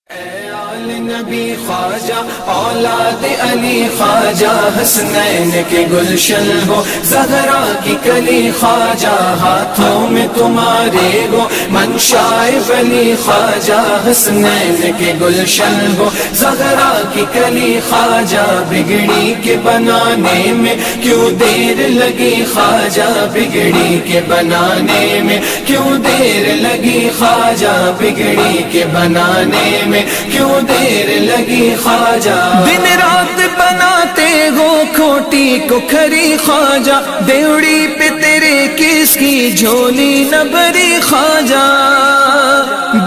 اے آل نبی خواجہ اولاد علی خواجہ حسنین کے گلشن ہو زہرا کی کلی خواجہ ہاتھوں میں تمہارے ہو منشائے ولی خواجہ حسنین کے گلشن ہو زہرا کی کلی خواجہ بگڑی کے بنانے میں کیوں دیر لگی خواجہ بگڑی کے بنانے میں کیوں دیر لگی خواجہ بگڑی کے بنانے میں کیوں دیر لگی خواجہ دن رات بناتے ہو کھوٹی کو کھری خواجہ دیوڑی پہ تیرے کس کی جھولی نہ بھری خواجہ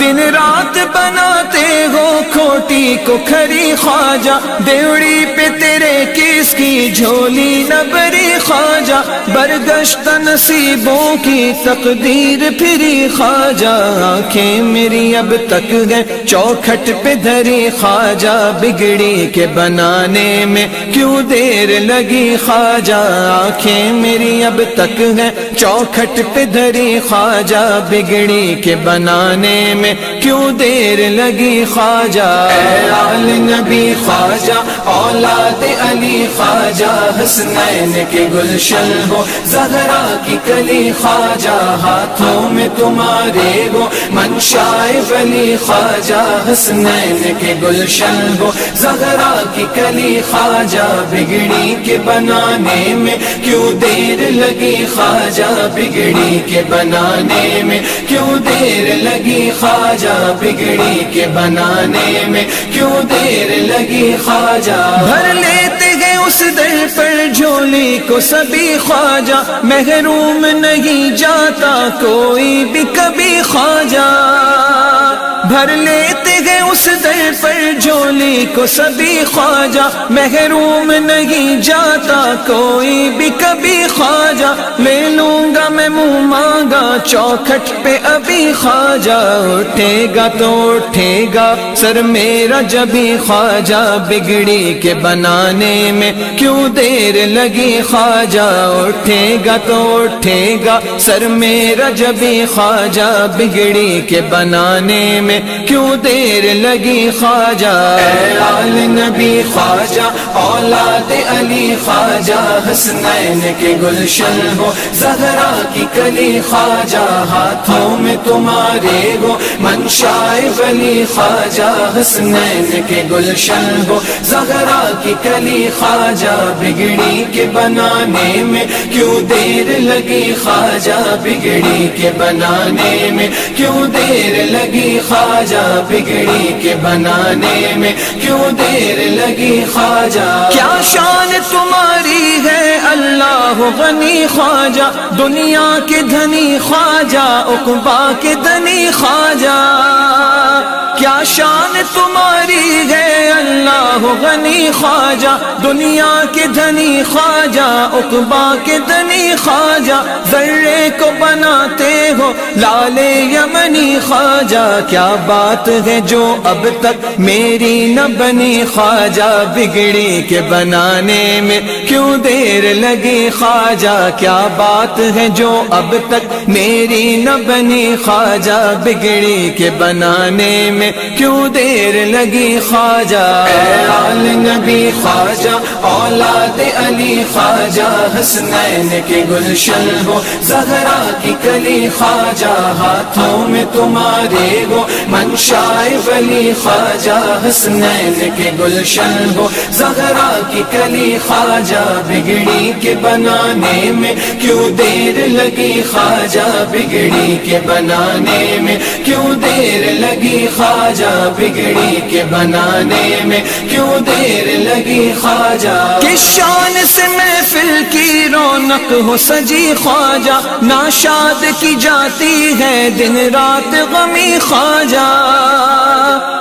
دن رات بناتے ہو کھوٹی کو کھری خواجہ دیوڑی پہ تیرے کس کی جھولی نہ بھری خواجہ برگشت نصیبوں کی تقدیر پھری خواجہ آنکھیں میری اب تک ہے چوکھٹ پہ دھری خواجہ بگڑی کے بنانے میں کیوں دیر لگی خواجہ آنکھیں میری اب تک ہے چوکھٹ پہ دھری خواجہ بگڑی کے بنانے میں کیوں دیر لگی خواجہ اے آل نبی خواجہ اولاد علی خواجہ حسنین کے گلشن ہو زہرا کی کلی خواجہ ہاتھوں میں تمہارے ہو منشائے ولی خواجہ حسنین کے گلشن ہو زہرا کی کلی خواجہ بگڑی کے بنانے میں کیوں دیر لگی خواجہ بگڑی کے بنانے میں کیوں دیر لگی خواجہ بگڑی کے بنانے میں کیوں دیر لگی خواجہ بھر لیتے گئے اس در پر جھولی کو سبھی خواجہ محروم نہیں جاتا کوئی بھی کبھی خواجہ بھر لیتے گئے اس در پر جھولی کو سبھی خواجہ محروم نہیں جاتا کوئی بھی کبھی خواجہ لے لوں گا میں منہ مانگا چوکھٹ پہ ابھی خواجہ اٹھے گا تو اٹھے گا سر میرا جبھی خواجہ بگڑی کے بنانے میں کیوں دیر لگی خواجہ اٹھے گا تو اٹھے گا سر میرا جبھی خواجہ بگڑی کے بنانے میں کیوں دیر لگی خواجہ اے آل نبی خواجہ اولاد علی خواجہ حسنین کے گلشن ہو زہرا کی کلی خواجہ ہاتھوں میں تمہارے ہو منشائے ولی خواجہ حسنین کے گلشن ہو زہرا کی کلی خواجہ بگڑی کے بنانے میں کیوں دیر لگی خواجہ بگڑی کے بنانے میں کیوں دیر لگی خواجہ بگڑی کے بنانے میں کیوں دیر لگی خواجہ کیا شان تمہاری ہے اللہ غنی خواجہ دنیا کے دھنی خواجہ عقبا کے دھنی خواجہ کیا شان تمہاری ہے اللہ غنی خواجہ دنیا کے دھنی خواجہ عقبا کے دھنی خواجہ ذرے کو بناتے ہو لال یمنی خواجہ کیا بات ہے جو اب تک میری نہ بنی خواجہ بگڑی کے بنانے میں کیوں دیر لگی خواجہ کیا بات ہے جو اب تک میری نہ بنی خواجہ بگڑی کے بنانے میں کیوں دیر لگی خواجہ اے آل نبی خواجہ اولاد علی خواجہ حسنین کے گلشن ہو زہرا کی کلی خواجہ ہاتھوں میں تمہارے ہو منشائے ولی خواجہ حسنین کے گلشن ہو زہرا کی کلی خواجہ بگڑی کے بنانے میں کیوں دیر لگی خواجہ بگڑی کے بنانے میں کیوں دیر لگی خواجہ بگڑی کے بنانے میں کیوں دیر لگی خواجہ کس شان سے محفل کی رونق ہو سجی خواجہ ناشاد کی جاتی ہے دن رات غمی خواجہ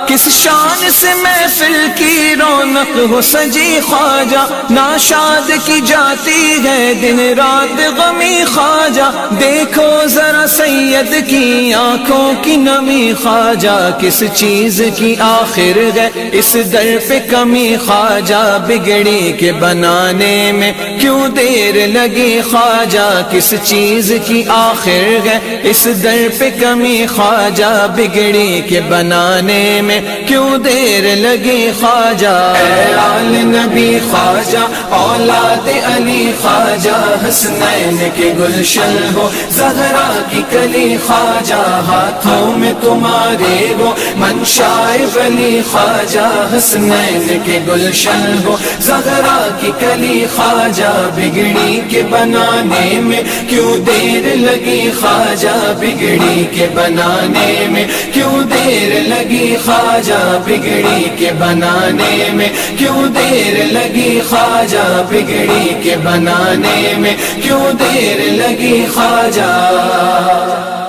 کس شان اس محفل کی رونق ہو سجی خواجہ، ناشاد کی جاتی ہے دن رات غمی خواجہ، دیکھو ذرا سید کی آنکھوں کی نمی خواجہ، کس چیز کی آخر ہے اس در پہ کمی خواجہ، بگڑی کے بنانے میں کیوں دیر لگی خواجہ، کس چیز کی آخر ہے اس در پہ کمی خواجہ، بگڑی کے بنانے میں کیوں دیر لگی خواجہ۔ اے آل نبی خواجہ اولاد علی خواجہ، حسنین کے گلشن ہو زہرا کی کلی خواجہ، ہاتھوں میں تمہارے وہ منشائے ولی خواجہ، حسنین کے گلشن ہو زہرا کی کلی خواجہ، بگڑی کے بنانے میں کیوں دیر لگی خواجہ، بگڑی کے بنانے میں کیوں دیر لگی خواجہ، بگڑی کے بنانے میں کیوں دیر لگی خواجہ، بگڑی کے بنانے میں کیوں دیر لگی خواجہ۔